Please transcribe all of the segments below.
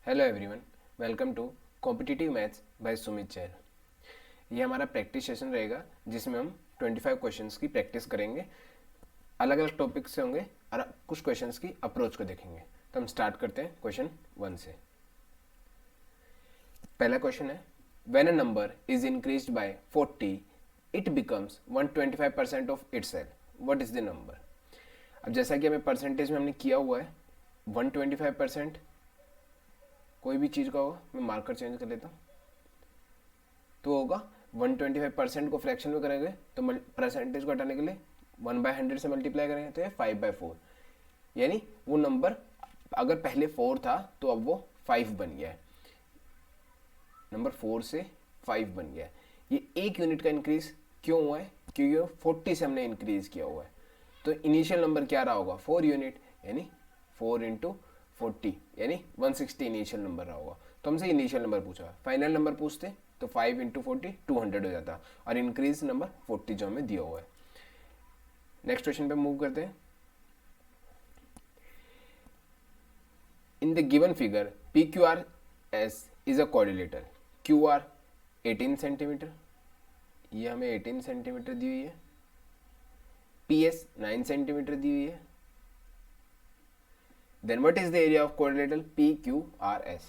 Hello everyone, welcome to competitive maths by Sumit Jain. ये हमारा practice session रहेगा जिसमें हम 25 क्वेश्चंस की प्रैक्टिस करेंगे। अलग अलग टॉपिक से होंगे और कुछ क्वेश्चंस की अप्रोच को देखेंगे। तो हम स्टार्ट करते हैं क्वेश्चन 1 से। पहला क्वेश्चन है, when a number is increased by 40 it becomes 125% of itself, what is the number. अब जैसा कि हमें परसेंटेज में हमने किया हुआ है 125%, कोई भी चीज़ का होगा, मैं मार्कर चेंज कर लेता हूँ, तो होगा 125% को फ्रैक्शन में करेंगे तो परसेंटेज को हटाने के लिए 1/100 से मल्टीप्लाई करेंगे तो ये 5/4, यानी वो नंबर अगर पहले 4 था तो अब वो 5 बन गया है। नंबर 4 से 5 बन गया है। ये 1 यूनिट का इंक्रीज क्यों हुआ है? क्योंकि 40 से हमने इंक्रीज किया हुआ है। तो इनिशियल नंबर क्या रहा होगा? 4 यूनिट, यानी 4 इंटू 40 यानी 160 इनिशियल नंबर रहा होगा। तो हमसे इनिशियल नंबर पूछा, फाइनल नंबर पूछते तो 5 इंटू 40 200 हो जाता और इंक्रीज नंबर 40 जो हमें दिया हुआ है। नेक्स्ट क्वेश्चन पे मूव करते हैं। In the given figure P Q R S is a coordinator. Q R 18 centimetre, ये हमें 18 सेंटीमीटर दी हुई है। पी एस 9 सेंटीमीटर दी हुई है। Then what is the area of coordinator P Q R S.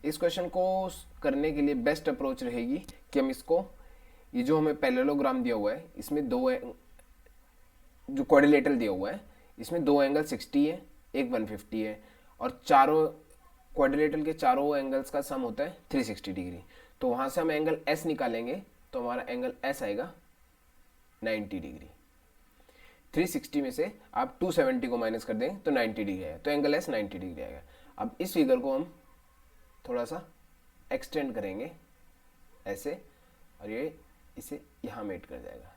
इस क्वेश्चन को करने के लिए बेस्ट अप्रोच रहेगी कि हम इसको, ये जो हमें पैरेललोग्राम दिया हुआ है इसमें जो कोऑर्डिनेटर दिया हुआ है इसमें 2 एंगल 60 है, एक 150 है और चारों कोऑर्डिनेटर के चारों एंगल्स का सम होता है 360 डिग्री। तो वहां से हम एंगल एस निकालेंगे तो हमारा एंगल एस आएगा 90 डिग्री। 360 में से आप 270 को माइनस कर दें तो 90 डिग्री आएगा, तो एंगल एस 90 डिग्री आएगा। अब इस फिगर को हम थोड़ा सा एक्सटेंड करेंगे ऐसे और ये इसे यहाँ मेट कर जाएगा।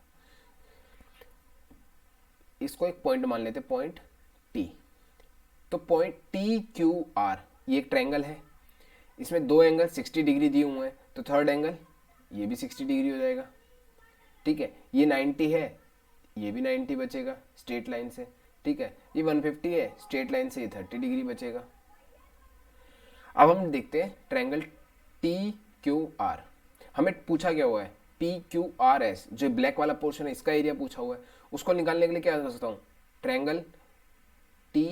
इसको एक पॉइंट मान लेते, पॉइंट टी। तो पॉइंट टी क्यू आर ये एक ट्रायंगल है, इसमें 2 एंगल 60 डिग्री दिए हुए हैं, तो थर्ड एंगल ये भी 60 डिग्री हो जाएगा। ठीक है, ये 90 है, ये भी 90 बचेगा स्ट्रेट लाइन से। ठीक है, ये 150 है, स्ट्रेट लाइन से ये 30 डिग्री बचेगा। अब हम देखते हैं ट्रायंगल टी क्यू आर। हमें पूछा क्या हुआ है? पी क्यू आर एस, जो ब्लैक वाला पोर्शन है इसका एरिया पूछा हुआ है। उसको निकालने के लिए क्या कर सकता हूँ? ट्रायंगल टी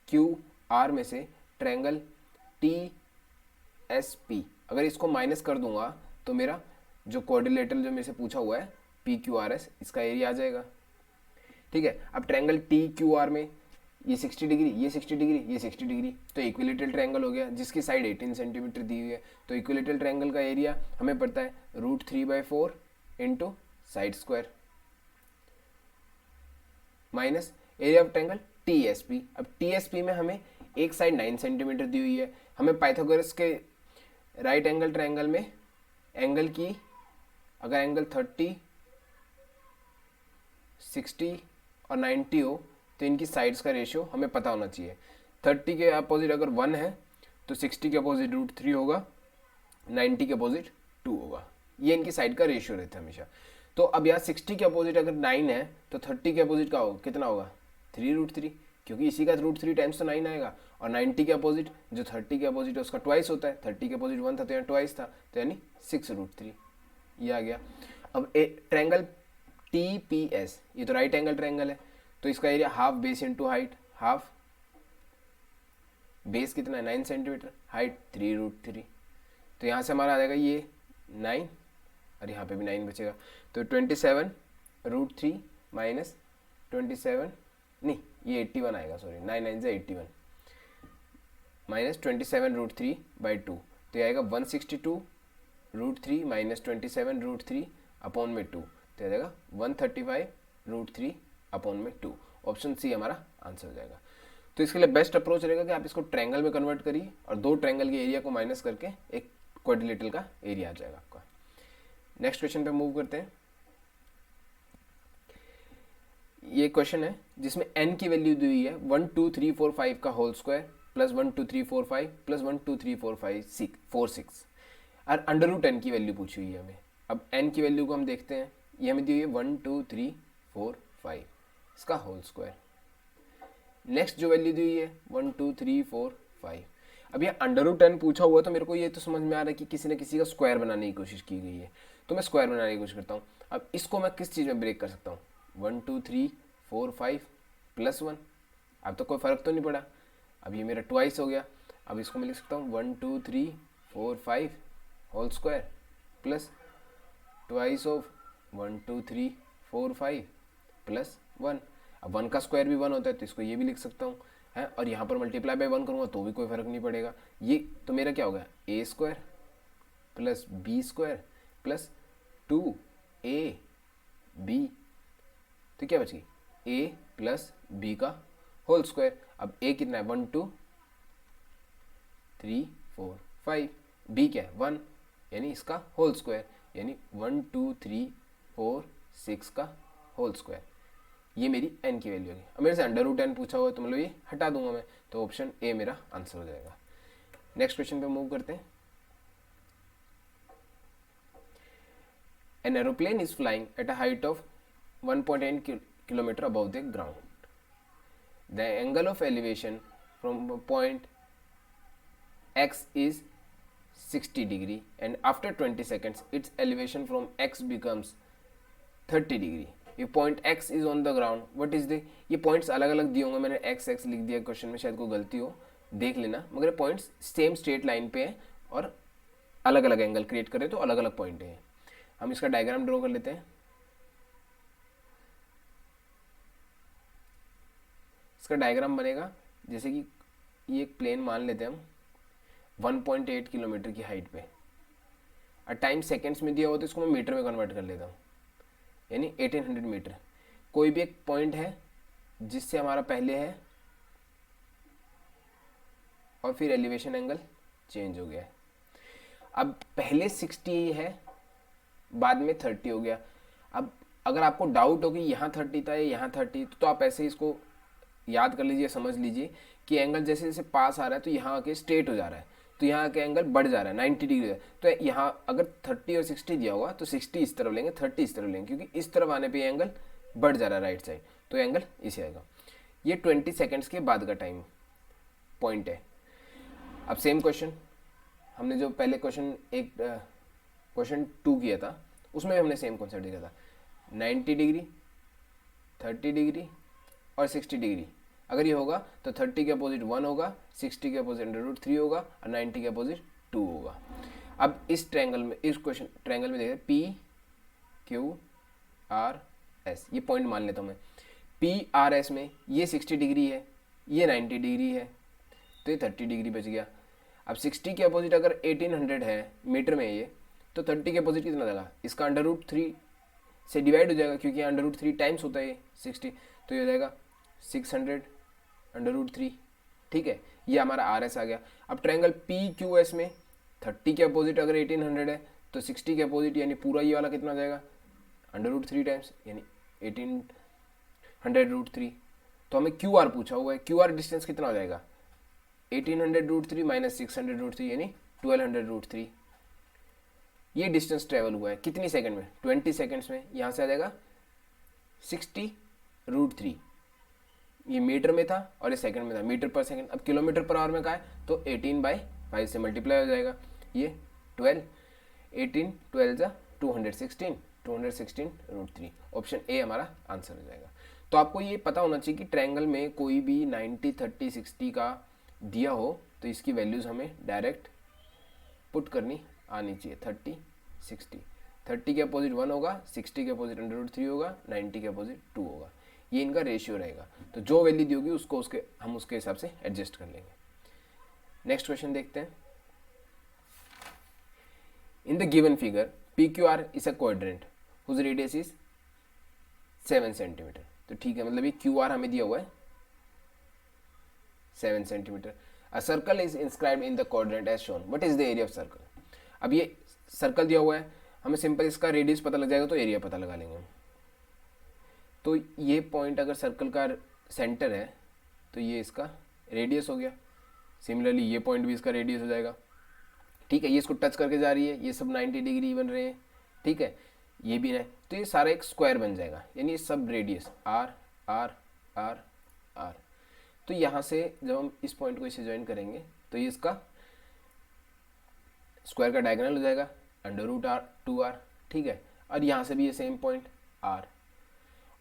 क्यू आर में से ट्रायंगल टी एस पी, अगर इसको माइनस कर दूंगा तो मेरा जो कोऑर्डिनेटर जो मेरे से पूछा हुआ है पी क्यू आर एस, इसका एरिया आ जाएगा। ठीक है, अब ट्रायंगल टी क्यू आर में ये 60 डिग्री, ये 60 डिग्री, ये 60 डिग्री, तो इक्विलेटरल ट्रायंगल हो गया जिसकी साइड 18 सेंटीमीटर दी हुई है। तो इक्विलेटरल ट्रायंगल का एरिया हमें पता है √3/4 into side square minus area of triangle T S P. अब टी एस पी में हमें एक साइड 9 सेंटीमीटर दी हुई है। हमें पाइथागोरस के राइट एंगल ट्रायंगल में एंगल की, अगर एंगल 30, 60 और 90 हो तो इनकी साइड्स का रेशियो हमें पता होना चाहिए। 30 के अपोजिट अगर 1 है तो 60 के अपोजिट √3 होगा, 90 के अपोजिट 2 होगा। ये इनकी साइड का रेशियो रहता है हमेशा। तो अब यहाँ 60 के अपोजिट अगर 9 है तो 30 के अपोजिट का होगा, कितना होगा? 3√3, क्योंकि इसी का √3 टाइम्स तो 9 आएगा। और 90 के अपोजिट, जो 30 के अपोजिट है उसका ट्वाइस होता है। 30 के अपोजिट 1 था तो यहाँ ट्वाइस था, तो यानी 6√3 ये आ गया। अब ट्रायंगल टी पी एस, ये तो राइट एंगल ट्रायंगल है, तो इसका area half base into height, half base कितना है 9 सेंटीमीटर, हाइट 3√3, तो यहाँ से हमारा आ जाएगा ये 9 और यहाँ पे भी 9 बचेगा। तो 27√3 माइनस 27, नहीं ये 81 आएगा, सॉरी 9 9 से 81 माइनस 27√3/2, तो ये आएगा 162√3 माइनस 27√3 अपॉन में 2, तो आ जाएगा 135√3 अपॉन में 2। ऑप्शन सी हमारा आंसर हो जाएगा। तो इसके लिए बेस्ट अप्रोच रहेगा कि आप इसको ट्रायंगल में कन्वर्ट करिए और 2 ट्रायंगल के एरिया को माइनस करके एक क्वाड्रिलेटरल का एरिया आ जाएगा आपका। नेक्स्ट क्वेश्चन पे मूव करते हैं। ये क्वेश्चन है जिसमें n की वैल्यू दी हुई है 1 2 3 4 5 का होल स्क्वायर प्लस 1 2 3 4 5 प्लस 1 2 3 4 5 4 6 और अंडर रूट n की वैल्यू पूछी हुई है हमें। अब n की वैल्यू को हम देखते हैं, ये हमें दी हुई है 1 2 3 4 5 इसका होल स्क्वायर। नेक्स्ट जो वैल्यू दी हुई है 1 2 3 4 5। अब ये √10 पूछा हुआ तो मेरे को ये तो समझ में आ रहा है कि किसी न किसी का स्क्वायर बनाने की कोशिश की गई है, तो मैं स्क्वायर बनाने की कोशिश करता हूँ। अब इसको मैं किस चीज़ में ब्रेक कर सकता हूँ, 1 2 3 4 5 +1, अब तो कोई फ़र्क तो नहीं पड़ा। अब ये मेरा ट्वाइस हो गया। अब इसको मैं लिख सकता हूँ 1 2 3 4 5 whole square plus twice of 1 2 3 4 5 +1। अब 1 का स्क्वायर भी 1 होता है तो इसको ये भी लिख सकता हूँ है, और यहाँ पर मल्टीप्लाई बाय 1 करूँगा तो भी कोई फ़र्क नहीं पड़ेगा। ये तो मेरा क्या होगा, a² plus b² plus 2ab, तो क्या बच गई a प्लस b का होल स्क्वायर। अब a कितना है, 1 2 3 4 5, b क्या है 1, यानी इसका होल स्क्वायर, यानी 1 2 3 4 6 का होल स्क्वायर। ये मेरी n की वैल्यू होगी। अब मेरे से √10 पूछा हुआ है तो मतलब ये हटा दूंगा मैं, तो ऑप्शन ए मेरा आंसर हो जाएगा। नेक्स्ट क्वेश्चन पे मूव करते हैं। An aeroplane is flying at a height of 1.8 kilometre above the ground. The angle of elevation from point x is 60 degree and after 20 seconds its elevation from x becomes 30 degree. ये point x is on the ground, what is the, ये points अलग अलग दिए होंगे, मैंने x लिख दिया question में, शायद कोई गलती हो देख लेना, मगर पॉइंट्स सेम स्ट्रेट लाइन पे है और अलग अलग एंगल क्रिएट करें तो अलग अलग पॉइंट है। हम इसका डायग्राम ड्रॉ कर लेते हैं। इसका डायग्राम बनेगा जैसे कि ये एक प्लेन मान लेते हैं हम 1.8 किलोमीटर की हाइट पे, और टाइम सेकेंड्स में दिया हो तो इसको मैं मीटर में कन्वर्ट कर लेता हूँ, यानी 1800 मीटर। कोई भी एक पॉइंट है जिससे हमारा पहले है और फिर एलिवेशन एंगल चेंज हो गया है। अब पहले 60 है, बाद में 30 हो गया। अब अगर आपको डाउट हो कि यहाँ 30 था या यहाँ 30, तो आप ऐसे इसको याद कर लीजिए, समझ लीजिए कि एंगल जैसे जैसे पास आ रहा है तो यहाँ आके स्ट्रेट हो जा रहा है, तो यहाँ के एंगल बढ़ जा रहा है 90 डिग्री। तो यहाँ अगर 30 और 60 दिया होगा तो 60 इस तरफ लेंगे, 30 इस तरफ लेंगे, क्योंकि इस तरफ आने पे एंगल बढ़ जा रहा है राइट साइड, तो एंगल इसे आएगा। ये 20 सेकेंड्स के बाद का टाइम पॉइंट है। अब सेम क्वेश्चन हमने जो पहले क्वेश्चन 2 किया था उसमें हमने सेम कॉन्सेप्ट दिया था, 90 डिग्री 30 डिग्री और 60 डिग्री। अगर ये होगा तो 30 के अपोजिट 1 होगा, 60 के अपोजिट √3 होगा और 90 के अपोजिट 2 होगा। अब इस ट्रायंगल में, इस क्वेश्चन ट्रायंगल में देखते हैं PQRS, ये पॉइंट मान लेता हूँ मैं। PRS में ये 60 डिग्री है, ये 90 डिग्री है, तो ये 30 डिग्री बच गया। अब 60 के अपोजिट अगर 1800 है मीटर में ये, तो 30 के अपोजिट कितना लगा, इसका √3 से डिवाइड हो जाएगा, क्योंकि √3 टाइम्स होता है ये 60, तो ये हो जाएगा 600 √3। ठीक है, ये हमारा RS आ गया। अब ट्रायंगल PQS में 30 के अपोजिट अगर 1800 है तो 60 के अपोजिट यानी पूरा ये वाला कितना हो जाएगा, √3 टाइम्स, यानी 1800 √3। तो हमें QR पूछा हुआ है, QR डिस्टेंस कितना हो जाएगा, 1800 √3 माइनस 600 √3 यानी 1200 √3। ये डिस्टेंस ट्रेवल हुआ है कितनी सेकंड में, 20 सेकंड्स में। यहाँ से आ जाएगा 60 √3, ये मीटर में था और ये सेकंड में था, मीटर पर सेकंड। अब किलोमीटर पर आवर में का है तो 18/5 से मल्टीप्लाई हो जाएगा, ये 12, 18 12 जा 216 √3। ऑप्शन ए हमारा आंसर हो जाएगा। तो आपको ये पता होना चाहिए कि ट्रायंगल में कोई भी 90 30 60 का दिया हो तो इसकी वैल्यूज़ हमें डायरेक्ट पुट करनी आनी चाहिए। 30 60, 30 के अपोजिट 1 होगा, 60 के अपोजिट √3 होगा, 90 के अपोजिट 2 होगा, ये इनका रेशियो रहेगा। तो जो वैल्यू दी होगी उसको हम उसके हिसाब से एडजस्ट कर लेंगे। नेक्स्ट क्वेश्चन देखते हैं। In the given figure PQR is a quadrant whose radius is 7 centimetre. तो ठीक है, मतलब ये QR हमें दिया हुआ है 7 centimetre. A circle is inscribed in the quadrant as shown, what is the area of circle. अब ये सर्कल दिया हुआ है, हमें सिंपल इसका रेडियस पता लग जाएगा तो एरिया पता लगा लेंगे हम। तो ये पॉइंट अगर सर्कल का सेंटर है तो ये इसका रेडियस हो गया। सिमिलरली ये पॉइंट भी इसका रेडियस हो जाएगा। ठीक है, ये इसको टच करके जा रही है, ये सब 90 डिग्री बन रहे हैं। ठीक है, ये भी है, तो ये सारा एक स्क्वायर बन जाएगा, यानी सब radius R R R R। तो यहाँ से जब हम इस पॉइंट को इसे ज्वाइन करेंगे तो ये इसका स्क्वायर का डायगोनल हो जाएगा √2r, ठीक है। और यहाँ से भी ये सेम पॉइंट r,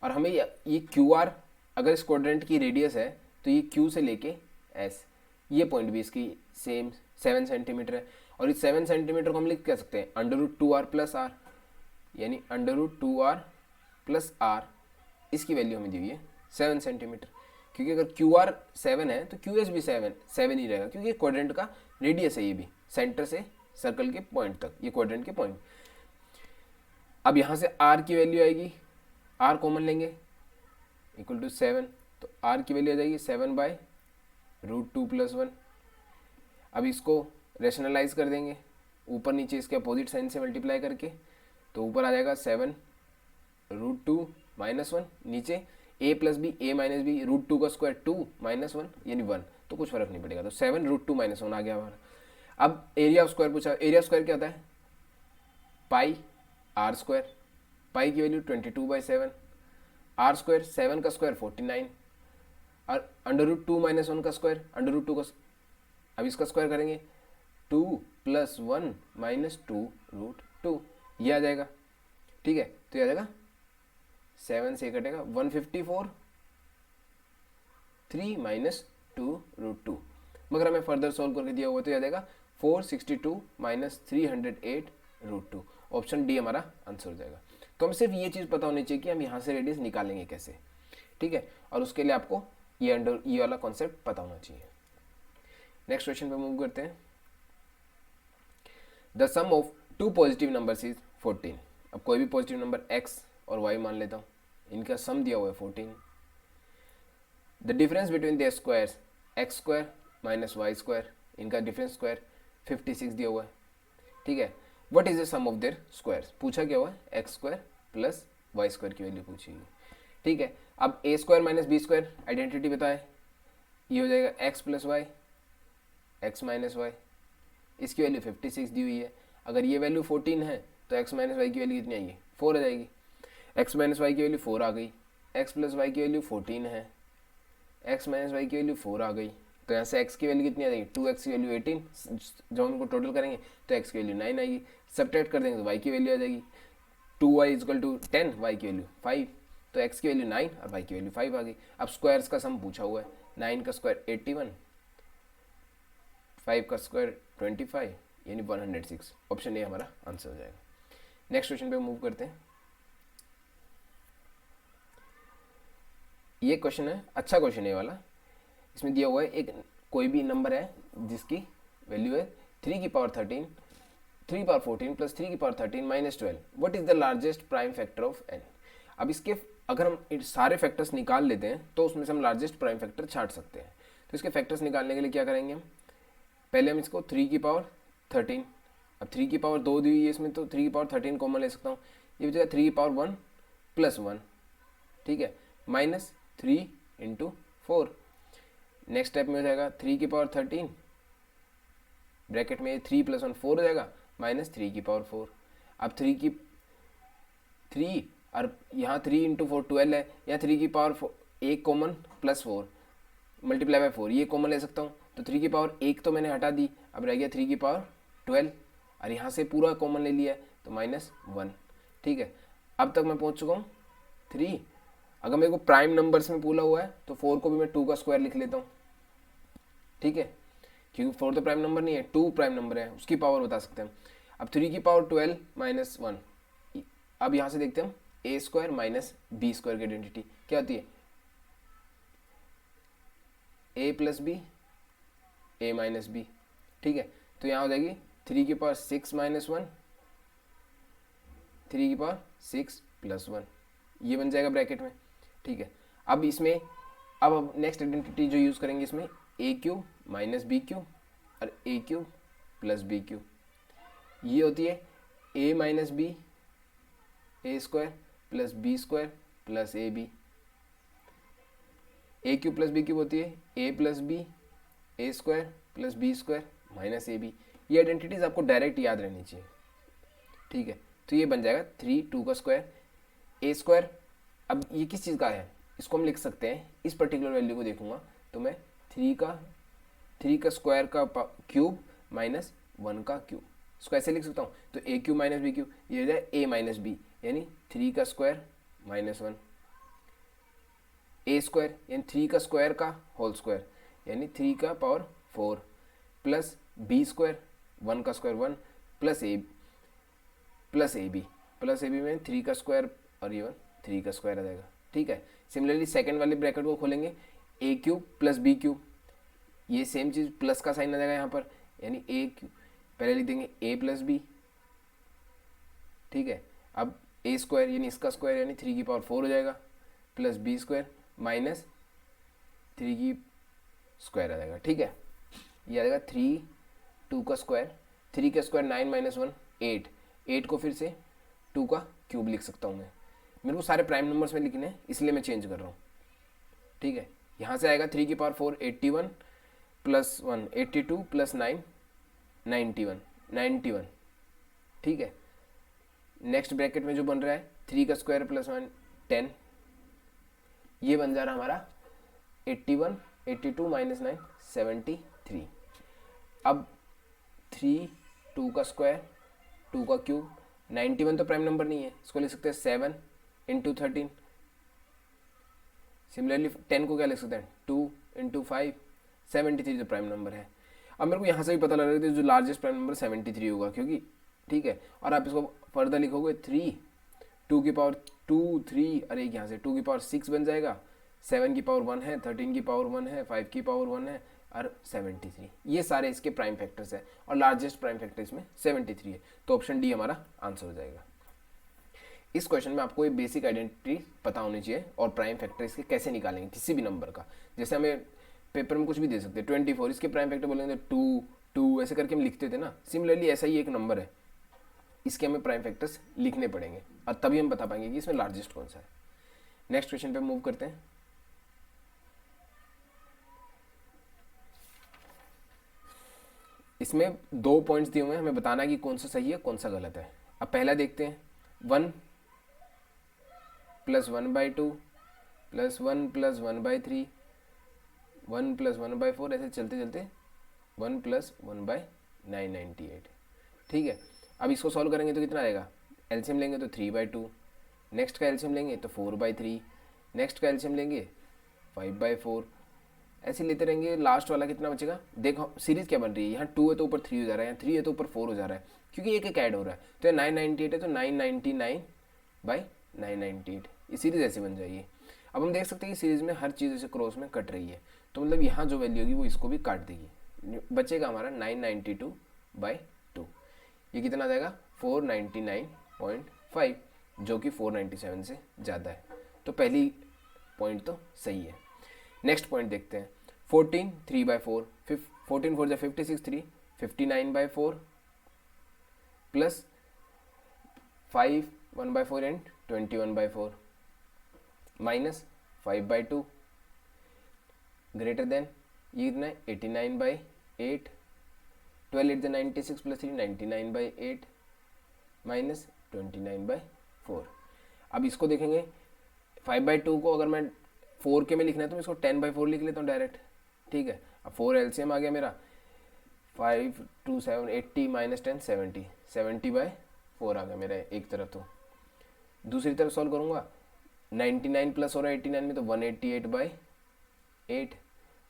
और हमें ये क्यू आर अगर इस क्वाड्रेंट की रेडियस है तो ये क्यू से लेके एस, ये पॉइंट भी इसकी सेम 7 सेंटीमीटर है। और इस 7 सेंटीमीटर को हम लिख कह सकते हैं √2r + r, यानी √2r + r, इसकी वैल्यू हमें दी हुई है 7 सेंटीमीटर। क्योंकि अगर क्यू आर 7 है तो क्यू एस भी 7 ही रहेगा, क्योंकि क्वाड्रेंट का रेडियस है ये भी, सेंटर से सर्कल के पॉइंट तक, ये क्वाड्रेंट के पॉइंट। अब यहाँ से r की वैल्यू आएगी, r कॉमन लेंगे = 7, तो r की वैल्यू आ जाएगी 7/√2 + 1। अब इसको रेशनलाइज कर देंगे, ऊपर नीचे इसके अपोजिट साइन से मल्टीप्लाई करके, तो ऊपर आ जाएगा 7√2 - 1, नीचे a + b a - b, √2 का स्क्वायर 2 - 1 यानी 1, तो कुछ फर्क नहीं पड़ेगा, तो 7√2 - 1 आ गया हमारा। अब एरिया ऑफ स्क्वायर पूछा, एरिया ऑफ स्क्वायर क्या होता है πr², पाई की वैल्यू 22/7, r², 7 का स्क्वायर 49, और √2 - 1 का स्क्वायर, √2 का, अब इसका स्क्वायर करेंगे 2 + 1 - 2√2, ये आ जाएगा, ठीक है। तो ये आ जाएगा 7 से कटेगा 154, 3 - 2√2, मगर हमें फर्दर सॉल्व करके दिया हुआ तो ये आ जाएगा 462 - 308√2। ऑप्शन डी हमारा आंसर हो जाएगा। तो हमें सिर्फ ये चीज़ पता होनी चाहिए कि हम यहाँ से रेडियस निकालेंगे कैसे, ठीक है, और उसके लिए आपको ये वाला कॉन्सेप्ट पता होना चाहिए। नेक्स्ट क्वेश्चन पे मूव करते हैं। The sum of 2 positive numbers is 14। अब कोई भी पॉजिटिव नंबर x और y मान लेता हूँ, इनका सम दिया हुआ है 14। The difference between the squares x² - y², इनका डिफरेंस स्क्वायर 56 दिया हुआ है, ठीक है। What is the sum of their squares, पूछा क्या हुआ है x² + y² की वैल्यू पूछी हुई, ठीक है। अब a² - b² आइडेंटिटी बताए, ये हो जाएगा x + y, x - y, इसकी वैल्यू 56 दी हुई है। अगर ये वैल्यू 14 है तो x - y की वैल्यू कितनी आएगी, 4 आ जाएगी। x - y की वैल्यू 4 आ गई, x + y की वैल्यू 14 है, x - y की वैल्यू 4 आ गई, तो यहाँ से x की वैल्यू कितनी आ जाएगी, 2x की वैल्यू 18, जब हम इनको टोटल करेंगे तो x की वैल्यू 9 आएगी, सब्ट्रैक्ट कर देंगे तो y की वैल्यू आ जाएगी 2y = 10, y की वैल्यू 5, तो x की वैल्यू 9 और y की वैल्यू 5 आ गई। अब स्क्वायर्स का सम पूछा हुआ है, 9 का स्क्वायर 81, 5 का स्क्वायर 25 यानी 106, ऑप्शन ए हमारा आंसर हो जाएगा। नेक्स्ट क्वेश्चन पे मूव करते हैं। ये क्वेश्चन है, अच्छा क्वेश्चन है ये वाला। इसमें दिया हुआ है एक कोई भी नंबर है जिसकी वैल्यू है 3^13, 3^14 + 3^13 - 12। What is the largest prime factor of n। अब इसके अगर हम सारे फैक्टर्स निकाल लेते हैं तो उसमें से हम लार्जेस्ट प्राइम फैक्टर छांट सकते हैं। तो इसके फैक्टर्स निकालने के लिए क्या करेंगे हम, पहले हम इसको 3^13, अब 3 की पावर 2 दी हुई है इसमें, तो 3^13 कॉमन ले सकता हूँ, ये बचेगा 3^1 + 1, ठीक है, -3 × 4। नेक्स्ट स्टेप में हो जाएगा 3^13, ब्रैकेट में 3 + 1 4 हो जाएगा, -3^4। अब 3 और यहाँ 3 × 4 12 है, या 3 की पावर 1 कॉमन +4 मल्टीप्लाई बाय 4, ये कॉमन ले सकता हूँ, तो 3 की पावर 1 तो मैंने हटा दी, अब रह गया 3 की पावर 12, और यहाँ से पूरा कॉमन ले लिया है तो -1, ठीक है। अब तक मैं पहुँच चुका हूँ 3। अगर मेरे को प्राइम नंबर्स में पूरा हुआ है तो 4 को भी मैं 2 का स्क्वायर लिख लेता हूँ, ठीक है, क्योंकि 4 तो प्राइम नंबर नहीं है, 2 प्राइम नंबर है, उसकी पावर बता सकते हैं। अब 3 की पावर 12 - 1, अब यहाँ से देखते हैं हम a² - b² की आइडेंटिटी क्या होती है, a + b a - b, ठीक है। तो यहाँ हो जाएगी 3 की पावर 6 - 1, 3 की पावर 6 + 1, ये बन जाएगा ब्रैकेट में, ठीक है। अब इसमें अब नेक्स्ट आइडेंटिटी जो यूज़ करेंगे इसमें a³ - b³ और a³ + b³, ये होती है a - b a² + b² + ab, a³ + b³ होती है a + b a² + b² - ab। ये आइडेंटिटीज आपको डायरेक्ट याद रहनी चाहिए, ठीक है। तो ये बन जाएगा 3 2 का स्क्वायर a²। अब ये किस चीज़ का है, इसको हम लिख सकते हैं, इस पर्टिकुलर वैल्यू को देखूंगा तो मैं 3 का स्क्वायर का क्यूब माइनस 1 का क्यूब, इसको ऐसे लिख सकता हूँ। तो ए क्यूब माइनस बी क्यूब, ये हो जाए ए माइनस बी, यानी 3 का स्क्वायर माइनस 1, ए स्क्वायर यानी 3 का स्क्वायर का होल स्क्वायर, यानी 3 का पावर 4, प्लस बी स्क्वायर 1 का स्क्वायर 1, प्लस ए बी में 3 का स्क्वायर और ये 3 का स्क्वायर आ जाएगा। ठीक है, सिमिलरली सेकंड वाले ब्रैकेट को खोलेंगे, ए क्यूब प्लस बी क्यूब, ये सेम चीज़ प्लस का साइन आ जाएगा यहाँ पर, यानी ए क्यूब, पहले लिख देंगे ए प्लस बी। ठीक है, अब ए स्क्वायर यानी इसका स्क्वायर यानी 3 की पावर 4 हो जाएगा, प्लस बी स्क्वायर माइनस 3 की स्क्वायर आ जाएगा। ठीक है, ये आ जाएगा 3, 2 का स्क्वायर, 3 का स्क्वायर 9 माइनस 1 8, 8 को फिर से 2 का क्यूब लिख सकता हूँ मैं। मेरे को सारे प्राइम नंबर्स में लिखने हैं इसलिए मैं चेंज कर रहा हूँ। ठीक है, यहाँ से आएगा 3 की पावर 4 81 प्लस 1 82 प्लस 9 91। ठीक है, नेक्स्ट ब्रैकेट में जो बन रहा है 3 का स्क्वायर प्लस 1 10, ये बन जा रहा हमारा 81 82 माइनस 9 73। अब 3 2 का स्क्वायर 2 का क्यूब, 91 तो प्राइम नंबर नहीं है, इसको लिख सकते हैं 7 इंटू 13। सिमिलरली 10 को क्या लिख सकते हैं 2 इंटू 5, 73 जो प्राइम नंबर है। अब मेरे को यहाँ से भी पता लग रहा है जो लार्जेस्ट प्राइम नंबर 73 होगा, क्योंकि ठीक है, और आप इसको फर्दर लिखोगे 3 2 की पावर 2 3, अरे यहाँ से 2 की पावर 6 बन जाएगा, 7 की पावर 1 है, 13 की पावर 1 है, 5 की पावर 1 है और 73। ये सारे इसके प्राइम फैक्टर्स है और लार्जेस्ट प्राइम फैक्टर इसमें 73 है, तो ऑप्शन डी हमारा आंसर हो जाएगा। इस क्वेश्चन में आपको ये बेसिक आइडेंटिटी पता होनी चाहिए और प्राइम फैक्टर इसके कैसे निकालेंगे किसी भी नंबर का। जैसे हमें पेपर में कुछ भी दे सकते हैं 24, इसके प्राइम फैक्टर बोलेंगे 2 2 ऐसे करके हम लिखते थे ना, सिमिलरली ऐसा ही एक नंबर है, इसके हमें प्राइम फैक्टर्स लिखने पड़ेंगे और तभी हम बता पाएंगे कि इसमें लार्जेस्ट कौन सा है। नेक्स्ट क्वेश्चन पे मूव करते हैं। इसमें 2 पॉइंट्स दिए हुए हैं, हमें बताना है कि कौन सा सही है कौन सा गलत है। अब पहला देखते हैं 1 प्लस 1/2 प्लस 1 प्लस 1/3 1 प्लस 1/4 ऐसे चलते चलते 1 प्लस 1/998। ठीक है, अब इसको सॉल्व करेंगे तो कितना आएगा, एलसीएम लेंगे तो 3/2, नेक्स्ट का एलसीएम लेंगे तो 4/3, नेक्स्ट का एलसीएम लेंगे 5/4, ऐसे लेते रहेंगे। लास्ट वाला कितना बचेगा, देखो सीरीज क्या बन रही है, यहाँ 2 है तो ऊपर 3 हो जा रहा है, यहाँ 3 है तो ऊपर 4 हो जा रहा है, क्योंकि एक एक ऐड हो रहा है। तो 998 है तो 999/998, ये सीरीज ऐसे बन जाएगी। अब हम देख सकते हैं कि सीरीज में हर चीज़ ऐसे क्रॉस में कट रही है, तो मतलब यहाँ जो वैल्यू होगी वो इसको भी काट देगी, बचेगा हमारा 992/2। ये कितना आ जाएगा 499.5, जो कि 497 से ज़्यादा है, तो पहली पॉइंट तो सही है। नेक्स्ट पॉइंट देखते हैं 14 3/4, 14 4 56 3 59/4 plus 5 1/4 and 21/4 minus 5/2 greater than ये कितना है 89/8, 12 8 96 प्लस 3 99/8 माइनस 29/4। अब इसको देखेंगे 5/2 को अगर मैं 4 के में लिखना है तो मैं इसको 10/4 लिख लेता हूँ डायरेक्ट। ठीक है, अब 4 एलसीएम आ गया मेरा, 5 2 7 80 माइनस 10 70, 70/4 आ गया मेरा एक तरफ। तो दूसरी तरफ सॉल्व करूँगा 99 प्लस हो रहा है 89 में तो 188/8,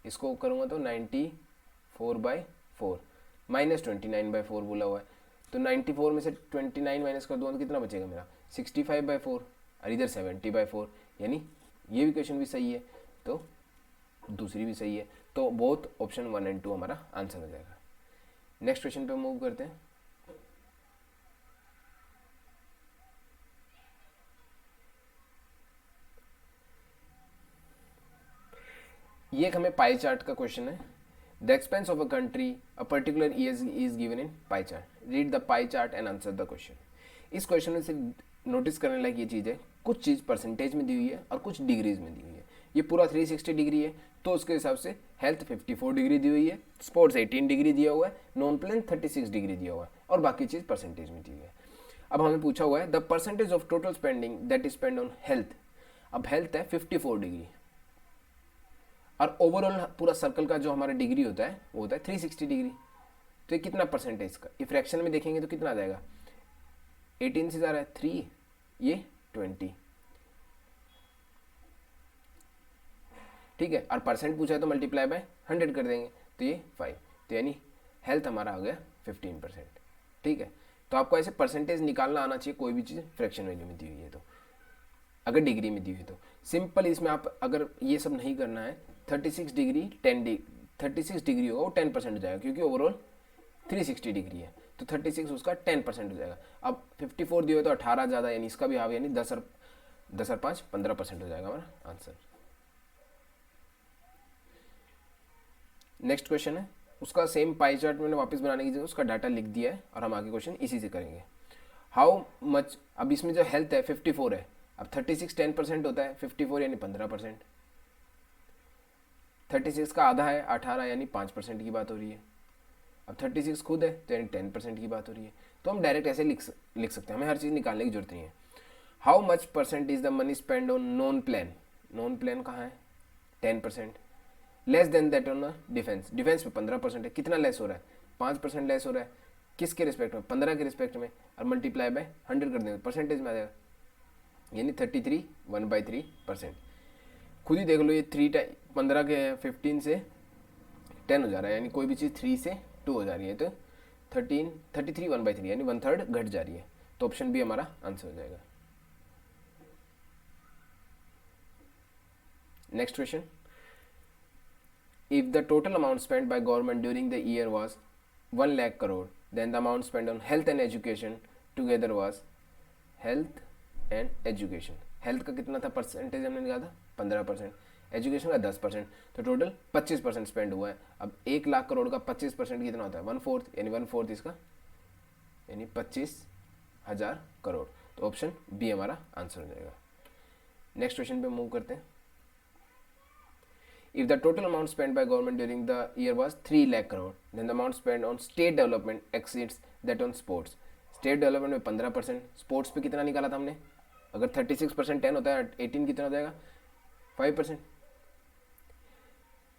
इसको करूँगा तो 94/4 माइनस 29/4 बोला हुआ है, तो 94 में से 29 माइनस कर दूँगा तो कितना बचेगा मेरा 65/4 और इधर 70/4, यानी ये भी क्वेश्चन भी सही है तो दूसरी भी सही है, तो बोथ ऑप्शन 1 एंड 2 हमारा आंसर हो जाएगा। नेक्स्ट क्वेश्चन पे मूव करते हैं। ये एक हमें पाई चार्ट का क्वेश्चन है। The expense of a country a particular year is given in pie chart, read the pie chart and answer the question. इस क्वेश्चन में से नोटिस करने लायक ये चीज़ है, कुछ चीज़ परसेंटेज में दी हुई है और कुछ डिग्रीज में दी हुई है। ये पूरा 360 डिग्री है तो उसके हिसाब से हेल्थ 54 डिग्री दी हुई है, स्पोर्ट्स 18 डिग्री दिया हुआ है, नॉन प्लेन 36 डिग्री दिया हुआ है और बाकी चीज़ परसेंटेज में दी हुई है। अब हमें पूछा हुआ है the percentage of total spending that is spend on health. अब हेल्थ है 54 डिग्री, और ओवरऑल पूरा सर्कल का जो हमारा डिग्री होता है वो होता है 360 डिग्री। तो ये कितना परसेंट है इसका, ये फ्रैक्शन में देखेंगे तो कितना आ जाएगा, 18 से जा रहा है 3, ये 20, ठीक है। और परसेंट पूछा है तो मल्टीप्लाई बाय 100 कर देंगे, तो ये 5, तो यानी हेल्थ हमारा आ गया 15%, ठीक है। तो आपको ऐसे परसेंटेज निकालना आना चाहिए कोई भी चीज़ फ्रैक्शन वैल्यू में दी हुई है तो, अगर डिग्री में दी हुई तो सिंपल। इसमें आप अगर ये सब नहीं करना है, 36 डिग्री 36 डिग्री होगा वो 10% हो जाएगा, क्योंकि ओवरऑल 360 डिग्री है, तो 36 उसका 10% हो जाएगा। अब 54 दिए हो तो 18 ज़्यादा, यानी इसका भी हाफ, यानी 10 और 5 15% हो जाएगा हमारा आंसर। नेक्स्ट क्वेश्चन है, उसका सेम पाई चार्ट मैंने वापस बनाने की जगह उसका डाटा लिख दिया है, और हम आगे क्वेश्चन इसी से करेंगे। हाउ मच, अब इसमें जो हेल्थ है 54 है, अब 36 10% होता है, 54 यानी 15%, 36 का आधा है 18 यानी 5% की बात हो रही है। अब 36 खुद है तो यानी 10% की बात हो रही है, तो हम डायरेक्ट ऐसे लिख सकते हैं, हमें हर चीज़ निकालने की जरूरत नहीं है। How much percent is the money spend on non plan, non plan कहाँ है 10%, less than that on defence, defence पे 15% है, कितना लेस हो रहा है 5% लेस हो रहा है, किसके रिस्पेक्ट में 15 के रिस्पेक्ट में, और मल्टीप्लाई बाय 100 कर देंगे परसेंटेज में आ जाएगा, यानी 33 1/3%। खुद ही देख लो, ये 15 के 15 से 10 हो जा रहा है, यानी कोई भी चीज़ 3 से 2 हो जा रही है, तो 33 1/3 यानी 1/3 घट जा रही है, तो ऑप्शन बी हमारा आंसर हो जाएगा। Next question, if the total amount spent by government during the year was 1 lakh crore, then the amount spent on health and education together was, health and education, health का कितना था percentage हमने निकाला था 15%, education का 10%, तो total 25% spend हुआ है। अब 1 लाख करोड़ का 25% कितना होता है 1/4, यानी 1/4 इसका, यानी 25,000 करोड़, तो ऑप्शन बी हमारा आंसर हो जाएगा। नेक्स्ट क्वेश्चन पे मूव करते हैं। If the total amount spent by government during the year was 3 lakh crore, then the amount spent on state development exceeds that on sports. State development में 15%, sports पे कितना निकाला था हमने, अगर 36% 10 होता है 18 कितना हो जाएगा 5%,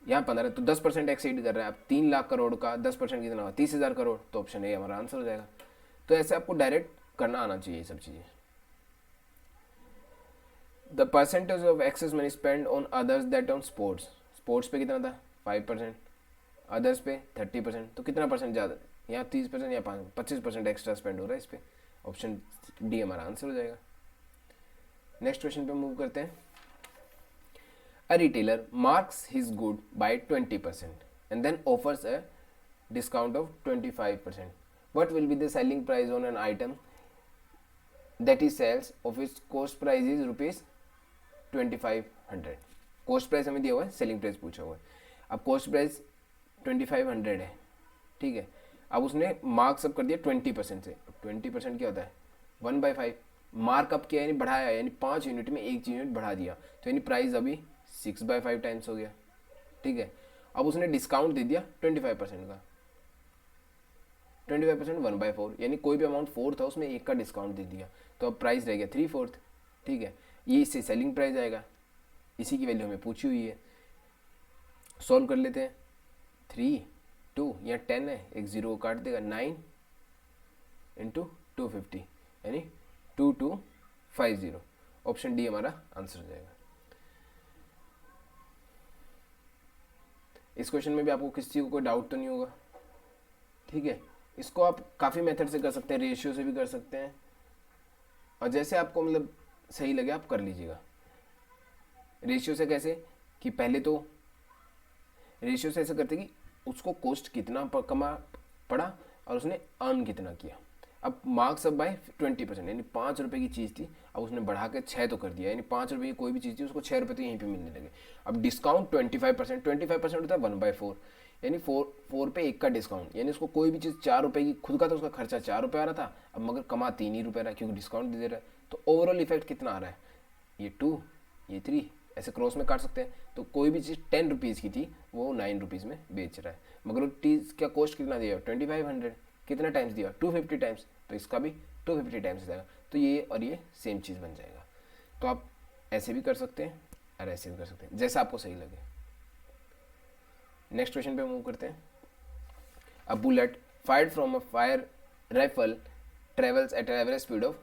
यहाँ 15, तो 10% एक्सीड कर रहा है। अब 3 लाख करोड़ का 10% कितना हुआ 30,000 करोड़, तो ऑप्शन ए हमारा आंसर हो जाएगा। तो ऐसे आपको डायरेक्ट करना आना चाहिए ये सब चीज़ें। The percentage of excess money spend on others that on sports, sports पे कितना था 5%, अदर्स पे 30%, तो कितना परसेंट ज़्यादा, यहाँ 30% या 25% एक्स्ट्रा स्पेंड हो रहा है इस पर, ऑप्शन डी हमारा आंसर हो जाएगा। नेक्स्ट क्वेश्चन पे मूव करते हैं। A retailer marks his good by 20% and then offers a discount of 25%, what will be the selling price on an item that he sells of its cost price is ₹2500। Cost price हमें दिया हुआ है, selling price पूछा हुआ है। अब cost price 2500 है, ठीक है। अब उसने मार्क्स अप कर दिया 20% से, 20% क्या होता है 1/5, मार्कअप किया यानी बढ़ाया, यानी 5 यूनिट में 1 यूनिट बढ़ा दिया, तो यानी प्राइस अभी 6/5 टाइम्स हो गया, ठीक है। अब उसने डिस्काउंट दे दिया 25% का, 25% 1/4, यानी कोई भी अमाउंट 4 था उसमें 1 का डिस्काउंट दे दिया, तो अब प्राइस रह गया 3/4, ठीक है। ये इससे सेलिंग प्राइस आएगा, इसी की वैल्यू हमें पूछी हुई है। सॉल्व कर लेते हैं, 3 2 या 10 है, एक 0 काट देगा, 9 × 250 यानी 2250, ऑप्शन डी हमारा आंसर हो जाएगा। इस क्वेश्चन में भी आपको किसी को कोई डाउट तो नहीं होगा, ठीक है। इसको आप काफ़ी मेथड से कर सकते हैं, रेशियो से भी कर सकते हैं, और जैसे आपको मतलब सही लगे आप कर लीजिएगा। रेशियो से कैसे कि पहले तो रेशियो से ऐसे करते कि उसको कॉस्ट कितना कमा पड़ा और उसने अर्न कितना किया। अब मार्क्स अप बाय 20%, यानी 5 रुपये की चीज़ थी, अब उसने बढ़ा के 6 तो कर दिया, यानी 5 रुपये की कोई भी चीज़ थी उसको 6 रुपये तो यहीं पे मिलने लगे। अब डिस्काउंट 25% होता है 1/4, यानी 4 पे 1 का डिस्काउंट, यानी उसको कोई भी चीज़ 4 रुपये की, खुद का तो उसका खर्चा 4 रुपये आ रहा था, अब मगर कमा 3 ही रुपये रहा है क्योंकि डिस्काउंट दे रहा है। तो ओवरऑल इफेक्ट कितना आ रहा है, ये 2 ये 3, ऐसे क्रॉस में काट सकते हैं। तो कोई भी चीज़ 10 रुपीज़ की थी वो 9 रुपीज़ में बेच रहा है, मगर वो चीज़ का कॉस्ट कितना दिया 2500, कितना टाइम्स दिया 250 टाइम्स, तो इसका भी 250 टाइम्स हो जाएगा। तो ये और ये सेम चीज़ बन जाएगा। तो आप ऐसे भी कर सकते हैं और ऐसे भी कर सकते हैं, जैसा आपको सही लगे। नेक्स्ट क्वेश्चन पे मूव करते हैं. A bullet fired from a fire rifle travels at an average speed of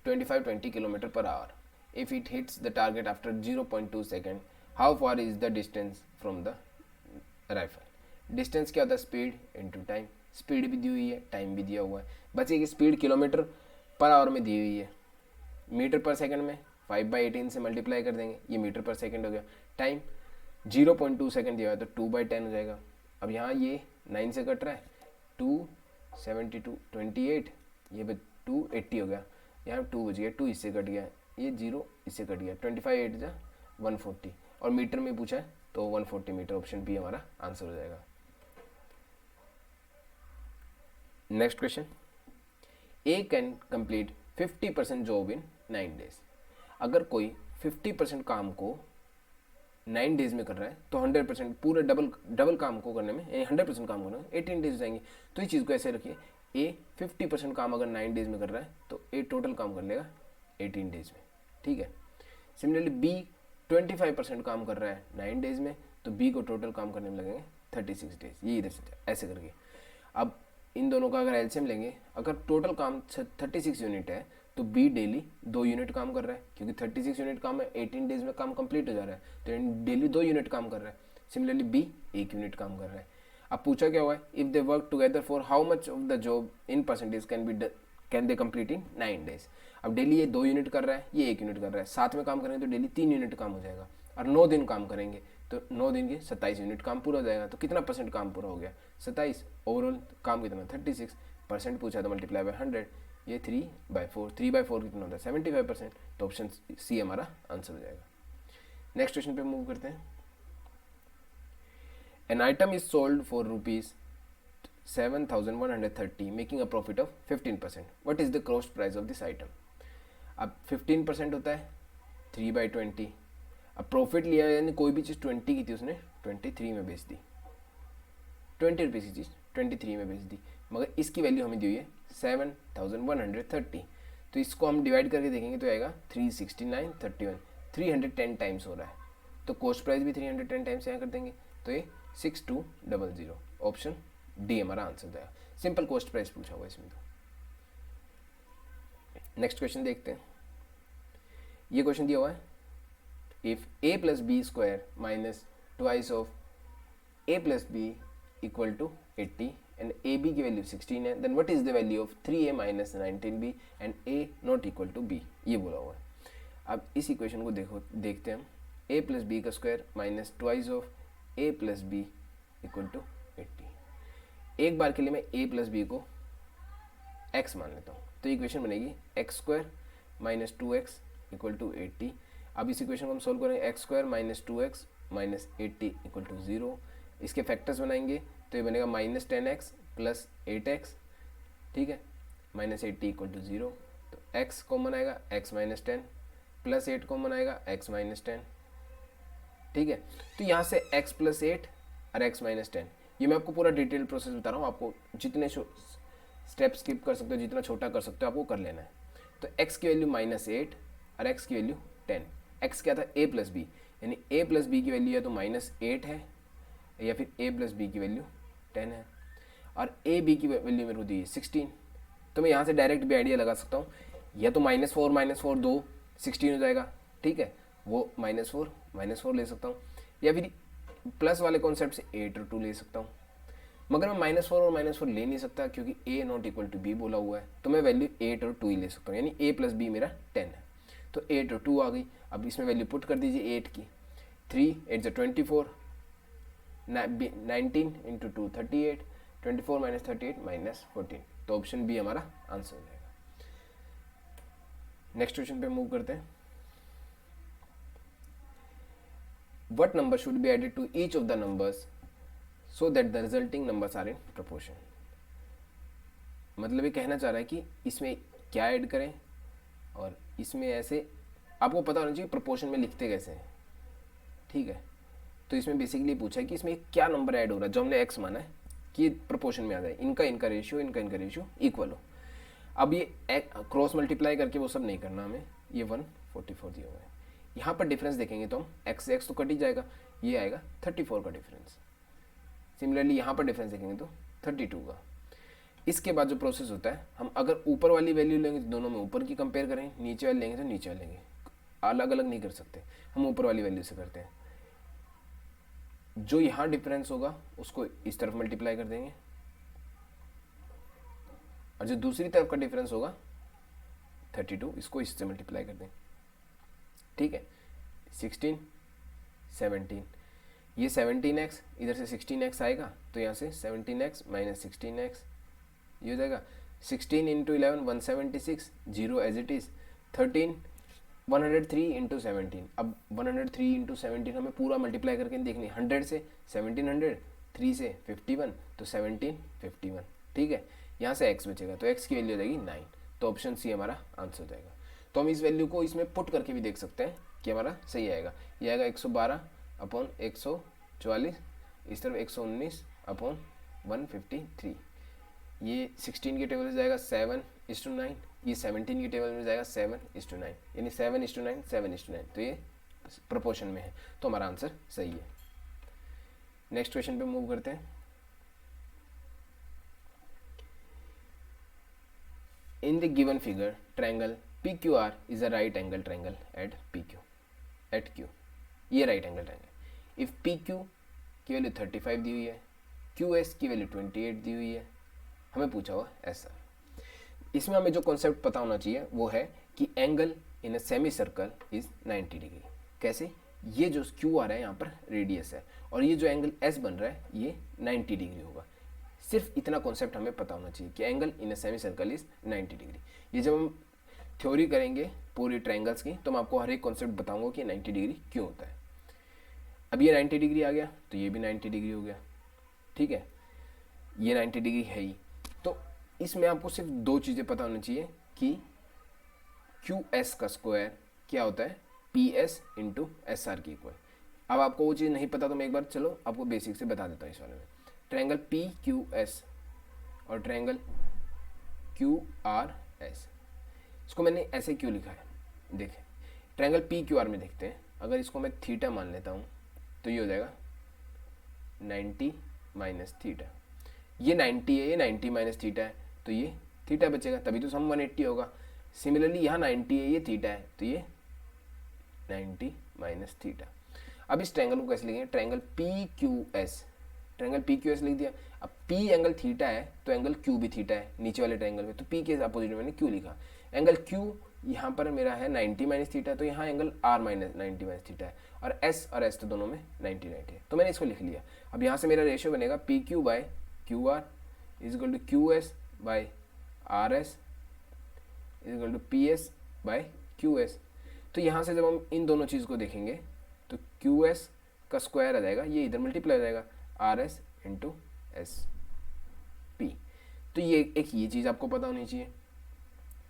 25-20 km per hour. If it hits the target after 0.2 second, how far is the distance from the rifle? Distance क्या होता है? Speed into time. Speed भी दी हुई है, time भी दिया हुआ है. बस ये स्पीड किलोमीटर पर आवर में दी हुई है. मीटर पर सेकंड में 5/18 से मल्टीप्लाई कर देंगे, ये मीटर पर सेकंड हो गया. टाइम 0.2 सेकंड दिया हुआ है तो 2/10 हो जाएगा. अब यहाँ ये 9 से कट रहा है, 2 72 28, ये 2 80 हो गया. यहाँ 2 बच गया, 2 इससे कट गया, ये 0 इससे कट गया. 25 8 जा 140 और मीटर में पूछा है तो 140 मीटर. ऑप्शन बी हमारा आंसर हो जाएगा. Next question. A can complete 50% job in 9 days. अगर कोई 50% काम को 9 डेज में कर रहा है तो 100% पूरे डबल काम को करने में, 100% काम करने में 18 डेज जाएंगे. तो इस चीज़ को ऐसे रखिए, ए 50% काम अगर 9 डेज में कर रहा है तो ए टोटल काम कर लेगा 18 डेज में. ठीक है. सिमिलरली बी 25% काम कर रहा है 9 डेज में तो बी को टोटल काम करने में लगेंगे 36 डेज. ये इधर से ऐसे करके. अब इन दोनों का अगर एलसीएम लेंगे, अगर टोटल काम 36 यूनिट है तो बी डेली 2 यूनिट काम कर रहा है, क्योंकि 36 यूनिट काम है, 18 डेज में काम कंप्लीट हो जा रहा है तो डेली 2 यूनिट काम कर रहा है. सिमिलरली बी 1 यूनिट काम कर रहा है. अब पूछा क्या हुआ है? If they work together for how much of the job in percentage can they complete in 9 days. अब डेली ये 2 यूनिट कर रहा है, ये 1 यूनिट कर रहा है, साथ में काम करेंगे तो डेली 3 यूनिट काम हो जाएगा. और 9 दिन काम करेंगे तो 9 दिन के 27 यूनिट काम पूरा हो जाएगा. तो कितना परसेंट काम पूरा हो गया? 27. ओवरऑल काम कितना? 36. परसेंट पूछा तो मल्टीप्लाई बाय 100, ये 3/4. 3/4 कितना होता है? 75%. तो ऑप्शन सी हमारा आंसर हो जाएगा. नेक्स्ट क्वेश्चन पे मूव करते हैं. An item is sold for ₹7,130 making a profit of 15%. What is the cost price of this item? अब 15% होता है 3/20. अब प्रॉफिट लिया यानी कोई भी चीज़ 20 की थी उसने 23 में बेच दी. 20 रुपीज़ की चीज़ 23 में बेच दी, मगर इसकी वैल्यू हमें दी हुई है 7,130. तो इसको हम डिवाइड करके देखेंगे तो आएगा 369.31. 310 टाइम्स हो रहा है तो कॉस्ट प्राइस भी 310 टाइम्स यहाँ कर देंगे तो ये 6200. ऑप्शन डी हमारा आंसर हो जाएगा. सिंपल कॉस्ट प्राइस पूछा हुआ इसमें. तो नेक्स्ट क्वेश्चन देखते हैं. ये क्वेश्चन दिया हुआ है, if a plus b square minus twice of a plus b equal to 80 and ab की वैल्यू 16 है, then what is the value of 3a minus 19b and a not equal to b. ये बोला हुआ है. अब इस equation को देखते हैं हम. a plus b का square minus twice of a plus b equal to 80. एक बार के लिए मैं a plus b को x मान लेता हूँ तो इक्वेशन बनेगी x square minus 2x equal to 80. अब इस इक्वेशन को हम सोल्व करेंगे, x square minus 2x minus 80 equal to 0. इसके फैक्टर्स बनाएंगे तो ये बनेगा माइनस 10x प्लस 8x. ठीक है. Minus 80 equal to 0. तो x कॉमन आएगा, x माइनस 10 प्लस 8 कॉमन आएगा, x माइनस 10. ठीक है. तो यहाँ से x प्लस 8 और x माइनस 10. ये मैं आपको पूरा डिटेल प्रोसेस बता रहा हूँ. आपको जितने स्टेप स्किप कर सकते हो, जितना छोटा कर सकते हो आपको कर लेना है. तो x की वैल्यू माइनस 8 और x की वैल्यू 10. x क्या था? a प्लस बी, यानी a प्लस बी की वैल्यू या तो माइनस 8 है या फिर a प्लस बी की वैल्यू 10 है. और a b की वैल्यू मेरे को दी 16. तो मैं यहाँ से डायरेक्ट भी आइडिया लगा सकता हूँ, या तो -4 2 16 हो जाएगा. ठीक है. वो -4 ले सकता हूँ, या फिर प्लस वाले कॉन्सेप्ट से 8 और 2 ले सकता हूँ. मगर मैं -4 और -4 ले नहीं सकता क्योंकि a not equal to b बोला हुआ है. तो मैं वैल्यू 8 और 2 ही ले सकता हूँ, यानी a प्लस बी मेरा 10 है. तो 8 और 2 आ गई. अब इसमें वैल्यू पुट कर दीजिए 8 की. 3 8 24, 19 इंटू 2 38, 24 माइनस 38 माइनस 14. तो ऑप्शन बी हमारा आंसर हो जाएगा. नेक्स्ट क्वेश्चन पे मूव करते हैं. What number should be added to each of the numbers so that the resulting numbers are in proportion. मतलब ये कहना चाह रहा है कि इसमें क्या ऐड करें और इसमें ऐसे आपको पता होना चाहिए प्रोपोर्शन में लिखते कैसे हैं. ठीक है. तो इसमें बेसिकली पूछा है कि इसमें क्या नंबर ऐड हो रहा है जो हमने x माना है कि प्रोपोर्शन में आ जाए, इनका रेशियो इक्वल हो. अब ये क्रॉस मल्टीप्लाई करके वो सब नहीं करना हमें. ये 144 दिया हुआ है. यहाँ पर डिफरेंस देखेंगे तो हम x से x तो कट ही जाएगा, ये आएगा 34 का डिफरेंस. सिमिलरली यहाँ पर डिफरेंस देखेंगे तो 32 का। इसके बाद जो प्रोसेस होता है, हम अगर ऊपर वाली वैल्यू लेंगे तो दोनों में ऊपर की कंपेयर करें, नीचे वाली लेंगे तो नीचे वाली लेंगे, अलग अलग नहीं कर सकते, हम ऊपर वाली वैल्यू से करते हैं। जो यहाँ डिफरेंस होगा उसको इस तरफ मल्टीप्लाई कर देंगे, और जो दूसरी तरफ का डिफरेंस होगा 32, इसको इससे मल्टीप्लाई कर देंगे। ठीक है, 16 17, ये 17x इधर से 16x आएगा तो यहाँ से 17x माइनस 16x ये हो जाएगा। 16 into 11 176, 0 as it is. 13 103 into 17, अब 103 इंटू 17 हमें पूरा मल्टीप्लाई करके देखनी है। 100 से 1700, 3 से 51 तो 1751। ठीक है, यहाँ से x बचेगा तो x की वैल्यू हो जाएगी 9, तो ऑप्शन सी हमारा आंसर हो जाएगा। तो हम इस वैल्यू को इसमें पुट करके भी देख सकते हैं कि हमारा सही आएगा। ये आएगा 112 अपॉन 144, इस तरफ 119 अपॉन 153। ये 16 के टेबल में जाएगा 7:9, ये 17 के टेबल में जाएगा 7:9, यानी 7:9 7:9, तो ये प्रोपोर्शन में है, तो हमारा आंसर सही है। नेक्स्ट क्वेश्चन पे मूव करते हैं। In the given figure triangle PQR is a right angle triangle eight Q, ये right angle triangle. If PQ की वैल्यू 35 दी हुई है, QS की वैल्यू 28 दी हुई है, हमें पूछा हुआ SR। इसमें हमें जो कॉन्सेप्ट पता होना चाहिए वो है कि angle in a semi circle is 90 degree. कैसे? ये जो QR है यहाँ पर रेडियस है, और ये जो एंगल S बन रहा है ये 90 डिग्री होगा। सिर्फ इतना कॉन्सेप्ट हमें पता होना चाहिए कि angle in a semi circle is 90 degree. ये जब हम थ्योरी करेंगे पूरी ट्रायंगल्स की तो मैं आपको हर एक कॉन्सेप्ट बताऊंगा कि 90 डिग्री क्यों होता है। अब ये 90 डिग्री आ गया तो ये भी 90 डिग्री हो गया। ठीक है, ये 90 डिग्री है ही। तो इसमें आपको सिर्फ दो चीज़ें पता होनी चाहिए कि QS का स्क्वायर क्या होता है, PS इंटू SR की इक्वल। अब आपको वो चीज़ नहीं पता तो मैं एक बार चलो आपको बेसिक से बता देता हूँ। इस वाले में ट्रायंगल PQS और ट्रायंगल QRS, इसको मैंने ऐसे क्यों लिखा है देखें। ट्रायंगल PQR में देखते हैं, अगर इसको मैं थीटा मान लेता हूँ तो ये हो जाएगा 90 माइनस थीटा। ये 90 है, ये 90 माइनस थीटा है, तो ये थीटा बचेगा, तभी तो सम 180 होगा। सिमिलरली यहाँ 90 है, ये थीटा है, तो ये 90 माइनस थीटा। अब इस ट्रायंगल को कैसे लिखेंगे, ट्रायंगल PQS, ट्रायंगल PQS लिख दिया। अब P एंगल थीटा है तो एंगल Q भी थीटा है नीचे वाले ट्रायंगल में, तो P के अपोजिट में मैंने Q लिखा। एंगल Q यहाँ पर मेरा है 90 माइनस थीटा, तो यहाँ angle R minus 90 minus theta है, और S और S तो दोनों में 90 90 है, तो मैंने इसको लिख लिया। अब यहाँ से मेरा रेशियो बनेगा PQ by QR is equal to QS by RS is equal to PS by QS। तो यहाँ से जब हम इन दोनों चीज़ को देखेंगे तो QS का स्क्वायर आ जाएगा, ये इधर मल्टीप्लाई हो जाएगा RS इंटू SP। तो ये एक ये चीज़ आपको पता होनी चाहिए।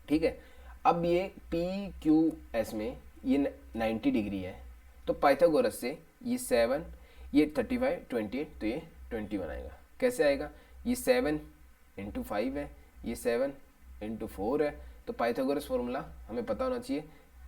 ठीक है, अब ये PQS में ये 90 डिग्री है, तो पाइथागोरस से ये 7, ये 35 28, तो ये 21 आएगा। कैसे आएगा, ये 7 इंटू 5 है, ये 7 इंटू 4 है, तो पाइथागोरस फॉर्मूला हमें पता होना चाहिए।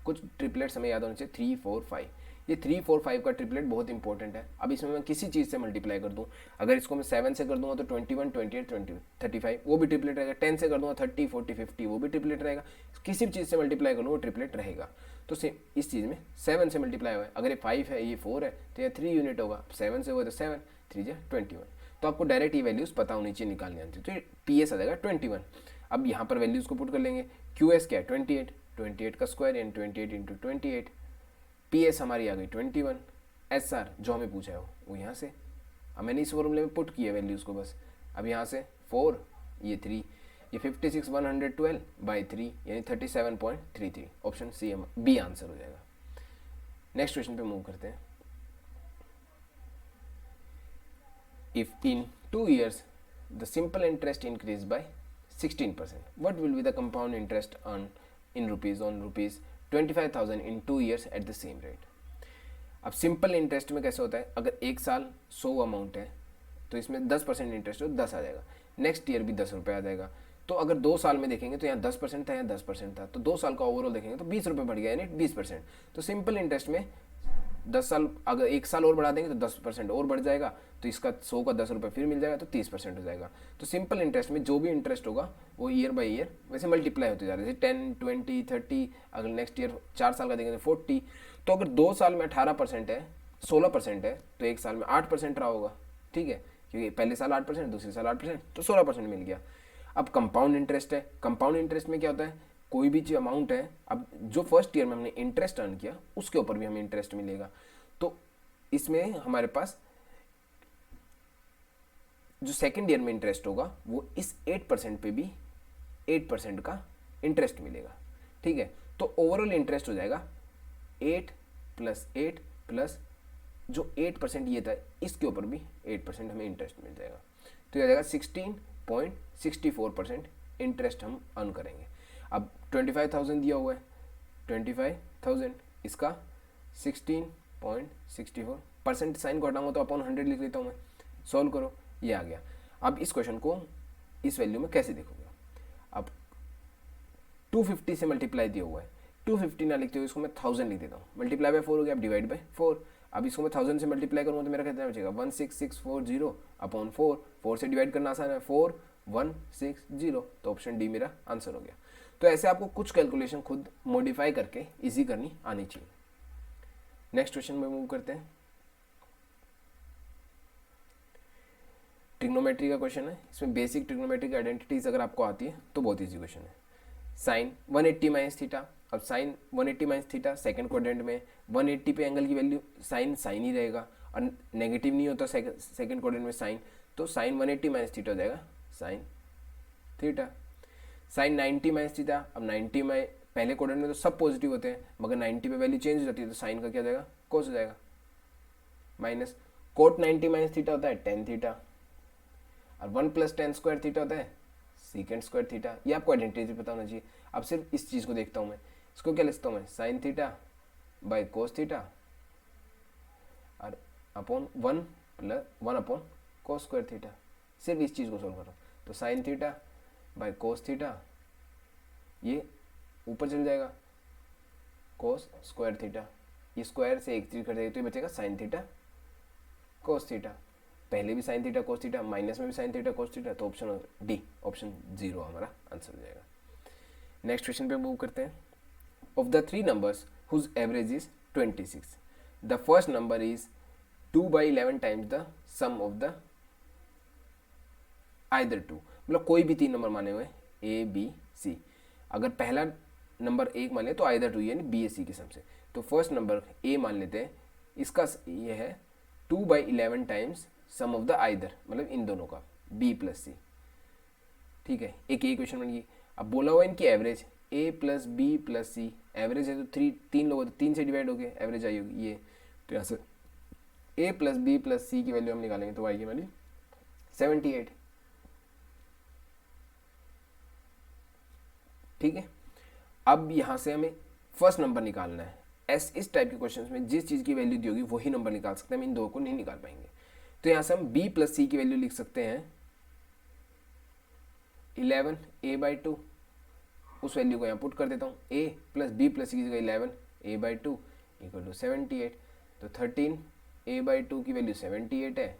कुछ ट्रिपलेट्स हमें याद होना चाहिए, 3 4 5। ये 3 4 5 का ट्रिपलेट बहुत इंपॉर्टेंट है। अब इसमें मैं किसी चीज़ से मल्टीप्लाई कर दूं, अगर इसको मैं 7 से कर दूंगा तो 21 28 20 35 वो भी ट्रिपलेट रहेगा। 10 से कर दूंगा 30 40 50 वो भी ट्रिपलेट रहेगा। किसी भी चीज़ से मल्टीप्लाई करूँ वो ट्रिपलेट रहेगा। तो इस चीज़ में 7 से मल्टीप्लाई हुआ है, अगर ये 5 है ये 4 है तो ये 3 यूनिट होगा। 7 से हुआ तो 7 3 जा 21। तो आपको डायरेक्ट ये वैल्यूज़ पता होनी चाहिए, निकालनी आती है। तो PS आ जाएगा 21। अब यहाँ पर वैल्यूज़ को पुट कर लेंगे। QS क्या है 28, 28 का स्क्वायर यानी 28 इंटू 28। PS हमारी आ गई 21। SR जो हमें पूछा है वो यहाँ से, अब मैंने इस फॉर्मूले में पुट किया वैल्यूज़ को बस। अब यहाँ से 4, ये 3, ये 56 112 बाई 3 यानी 37.33। ऑप्शन C B आंसर हो जाएगा। नेक्स्ट क्वेश्चन पे मूव करते हैं। If in 2 years the simple interest increased by 16%, what will be the compound interest earned in rupees on rupees 25,000 in 2 years at the same rate? अब simple interest में कैसे होता है, अगर एक साल 100 अमाउंट है तो इसमें 10% इंटरेस्ट हो 10 आ जाएगा, नेक्स्ट ईयर भी 10 रुपये आ जाएगा। तो अगर 2 साल में देखेंगे तो यहाँ 10% था, यहाँ 10% था, तो 2 साल का ओवरऑल देखेंगे तो 20 रुपये बढ़ गया यानी 20%। तो सिंपल इंटरेस्ट में 10 साल अगर 1 साल और बढ़ा देंगे तो 10% और बढ़ जाएगा, तो इसका 100 का 10 रुपये फिर मिल जाएगा, तो 30% हो जाएगा। तो सिंपल इंटरेस्ट में जो भी इंटरेस्ट होगा वो ईयर बाय ईयर वैसे मल्टीप्लाई होते जा रहे हैं, जैसे 10, 20, 30, अगर नेक्स्ट ईयर 4 साल का देंगे तो 40। तो अगर 2 साल में 18% है, 16% है, तो 1 साल में 8% रहा होगा, ठीक है, क्योंकि पहले साल 8%, दूसरे साल 8%, तो 16% मिल गया। अब कंपाउंड इंटरेस्ट है, कंपाउंड इंटरेस्ट में क्या होता है, कोई भी जो अमाउंट है, अब जो फर्स्ट ईयर में हमने इंटरेस्ट अर्न किया उसके ऊपर भी हमें इंटरेस्ट मिलेगा। तो इसमें हमारे पास जो सेकेंड ईयर में इंटरेस्ट होगा वो इस 8% पे भी 8% का इंटरेस्ट मिलेगा, ठीक है। तो ओवरऑल इंटरेस्ट हो जाएगा 8 + 8 प्लस जो 8% ये था इसके ऊपर भी 8% हमें इंटरेस्ट मिल जाएगा, तो ये आ जाएगा 16.64% इंटरेस्ट हम अर्न करेंगे। अब 25,000 दिया हुआ है, 25,000 इसका 16.64% साइन को हटाऊंगा तो अपॉन 100 लिख लेता हूँ मैं, सॉल्व करो, ये आ गया। अब इस क्वेश्चन को इस वैल्यू में कैसे देखोगे, अब 250 से मल्टीप्लाई दिया हुआ है, 250 ना लिखते हुए इसको मैं 1000 लिख देता हूँ, मल्टीप्लाई बाय 4 हो गया, अब डिवाइड बाय 4। अब इसको मैं 1000 से मल्टीप्लाई करूँगा तो मेरा कितना बचेगा 16640 अपॉन 4, 4 से डिवाइड करना आसान है, 4160, तो ऑप्शन डी मेरा आंसर हो गया। तो ऐसे आपको कुछ कैलकुलेशन खुद मॉडिफाई करके इजी करनी आनी चाहिए। नेक्स्ट क्वेश्चन में मूव करते हैं। ट्रिग्नोमेट्री का क्वेश्चन है, इसमें बेसिक ट्रिग्नोमेट्रिक आइडेंटिटीज अगर आपको आती है तो बहुत इजी क्वेश्चन है। साइन 180 माइनस थीटा, अब sine 180 minus theta second quadrant में 180 पे एंगल की वैल्यू साइन साइन ही रहेगा और नेगेटिव नहीं होता सेकंड क्वाड्रेंट में साइन, तो साइन 180 माइनस थीटा हो जाएगा sine theta. Sine 90 minus theta, अब 90 में पहले क्वाड्रेंट में तो सब पॉजिटिव होते हैं, मगर 90 पे वैल्यू चेंज हो जाती है तो साइन का क्या हो जाएगा कोस हो जाएगा, माइनस कोट 90 माइनस थीटा होता है टेन थीटा, और 1 + tan स्क्वायर थीटा होता है सीकेंड स्क्वायर थीटा। ये आपको आइडेंटिटी पता होना चाहिए। अब सिर्फ इस चीज़ को देखता हूँ मैं, इसको क्या लिखता हूँ मैं, sine theta by cos theta और upon 1 upon cos square theta, सिर्फ इस चीज़ को सोल्व करो तो sine theta by cos theta, ये ऊपर चल जाएगा कोस स्क्वायर थीटा, ये स्क्वायर से एक चीज कर देगा तो ये बचेगा साइन थीटा कोस थीटा, पहले भी sine theta cos theta, minus में भी साइन थीटा कोस थीटा, तो ऑप्शन डी, ऑप्शन 0 हमारा आंसर हो जाएगा। नेक्स्ट क्वेश्चन पे मूव करते हैं। Of the 3 numbers whose average is 26, the first number is 2/11 times the sum of the either 2, मतलब कोई भी 3 नंबर माने हुए ए बी सी, अगर पहला नंबर 1 मान ले तो आइदर 2 यानी बी ए सी के सम से, तो फर्स्ट नंबर ए मान लेते हैं, इसका ये है 2/11 times sum of the either, मतलब इन दोनों का बी प्लस सी, ठीक है, एक ये क्वेश्चन बन गई। अब बोला हुआ इनकी एवरेज ए प्लस बी प्लस सी, एवरेज है तो 3 लोग, 3 से डिवाइड हो गए एवरेज आई होगी ये, तो यहाँ से ए प्लस बी प्लस सी की वैल्यू हम निकालेंगे तो आएगी हमारी 78, ठीक है। अब यहाँ से हमें फर्स्ट नंबर निकालना है, इस टाइप के क्वेश्चंस में जिस चीज़ की वैल्यू दी होगी वही नंबर निकाल सकते हैं, हम इन दो को नहीं निकाल पाएंगे, तो यहाँ से हम b प्लस सी की वैल्यू लिख सकते हैं 11 a/2, उस वैल्यू को यहाँ पुट कर देता हूँ, a प्लस बी प्लस सी की जगह 11 a/2 इक्वल टू 78, तो 13 a/2 की वैल्यू 78 है,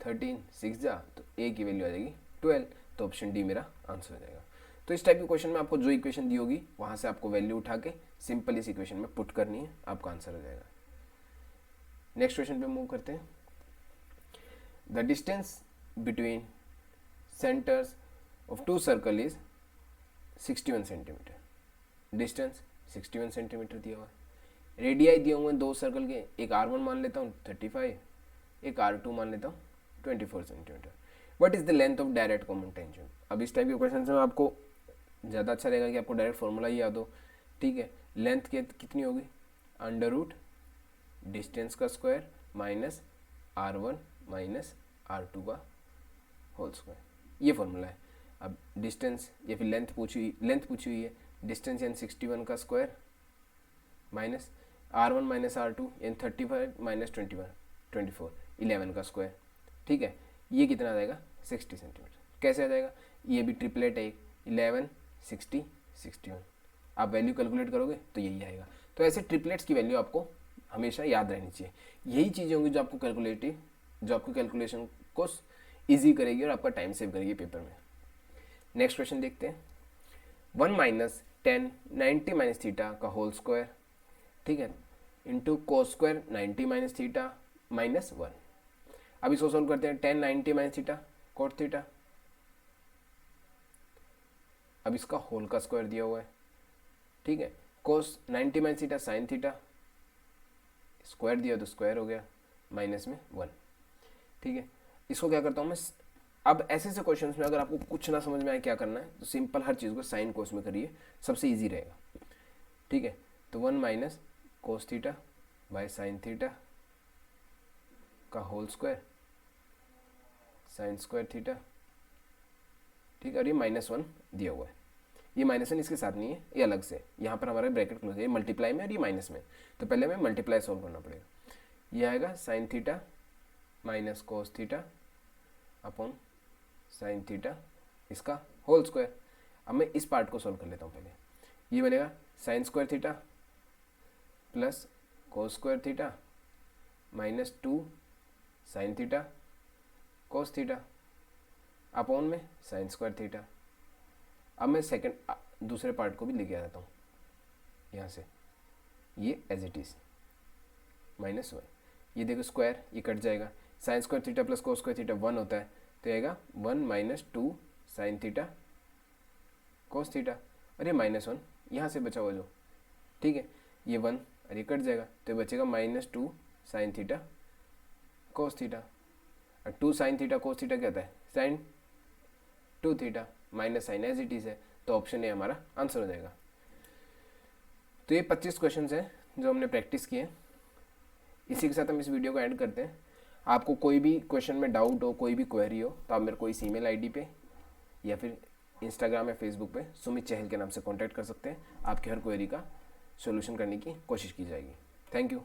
13 6 जा तो a की वैल्यू आ जाएगी 12, तो ऑप्शन डी मेरा आंसर हो जाएगा। तो इस टाइप के क्वेश्चन में आपको जो इक्वेशन दी होगी वहाँ से आपको वैल्यू उठा के सिंपल इस इक्वेशन में पुट करनी है, आपका आंसर हो जाएगा। नेक्स्ट क्वेश्चन पे मूव करते हैं। The distance between centres of 2 circle is 61 centimetre, distance 61 centimetre दिया हुआ है। रेडियाई दिए हुए हैं 2 सर्कल के, एक R1 मान लेता हूँ 35, एक R2 मान लेता हूँ 24 centimetre. What is the length of direct common tangent. अब इस टाइप के क्वेश्चन में आपको ज़्यादा अच्छा रहेगा कि आपको डायरेक्ट फॉर्मूला ही याद हो, ठीक है। लेंथ कितनी होगी, अंडर रूट डिस्टेंस का square minus R1 minus R2 का होल स्क्वायर, ये फॉर्मूला है। अब डिस्टेंस या फिर लेंथ पूछी हुई है, डिस्टेंस यानी 61 का square minus R1 minus R2 यानी 35 माइनस 24 11 का स्क्वायर, ठीक है। ये कितना आ जाएगा 60 सेंटीमीटर। कैसे आ जाएगा, ये भी ट्रिपलेट है, 11 60 61, आप वैल्यू कैलकुलेट करोगे तो यही आएगा। तो ऐसे ट्रिपलेट्स की वैल्यू आपको हमेशा याद रहनी चाहिए। यही चीज़ें होंगी जो आपको कैलकुलेशन को ईजी करेगी और आपका टाइम सेव करेगी पेपर में। नेक्स्ट क्वेश्चन देखते हैं। 1 माइनस 10 90 माइनस थीटा का होल स्क्वायर, ठीक है, into cos square 90 minus theta minus 1। अब इसको सोल्व करते हैं। 10 90 माइनस थीटा कोट थीटा, अब इसका होल का स्क्वायर दिया हुआ है, ठीक है। कोस 90 minus theta sine theta, square दिया तो स्क्वायर हो गया, माइनस में 1, ठीक है। इसको क्या करता हूँ मैं, अब ऐसे ऐसे क्वेश्चंस में अगर आपको कुछ ना समझ में आए क्या करना है तो सिंपल हर चीज़ को साइन कोस में करिए, सबसे इजी रहेगा, ठीक है। तो 1 minus cos theta by sine theta का whole square sine square theta, ठीक है। और ये -1 दिया हुआ है, ये -1 इसके साथ नहीं है, ये अलग से, यहाँ पर हमारा ब्रैकेट क्लोज है, ये मल्टीप्लाई में और ये माइनस में, तो पहले हमें मल्टीप्लाई सॉल्व करना पड़ेगा। ये आएगा sine theta minus cos theta upon sine theta, इसका होल स्क्वायर। अब मैं इस पार्ट को सॉल्व कर लेता हूँ पहले। ये बनेगा sign square theta plus cos square theta minus 2 sine theta cos theta upon में साइन स्क्वायर थीटा। अब मैं दूसरे पार्ट को भी लेके आ जाता हूँ यहाँ से, ये एज इट इज़ -1, ये देखो स्क्वायर, ये कट जाएगा, sign square theta plus cos square theta 1 होता है, तो आएगा 1 minus 2 sine theta cos theta, और ये -1 यहाँ से बचा हुआ जो, ठीक है, ये 1 और ये कट जाएगा, तो बचेगा -2 साइन थीटा कोस थीटा, और 2 साइन थीटा कोस थीटा क्या होता है, sine 2 theta, minus sine as it is है, तो ऑप्शन ए हमारा आंसर हो जाएगा। तो ये 25 क्वेश्चन हैं जो हमने प्रैक्टिस किए। इसी के साथ हम इस वीडियो को एंड करते हैं। आपको कोई भी क्वेश्चन में डाउट हो, कोई भी क्वेरी हो, तो आप मेरे को इस ईमेल आईडी पे या फिर इंस्टाग्राम या फेसबुक पे सुमित चहल के नाम से कांटेक्ट कर सकते हैं। आपकी हर क्वेरी का सॉल्यूशन करने की कोशिश की जाएगी। Thank you.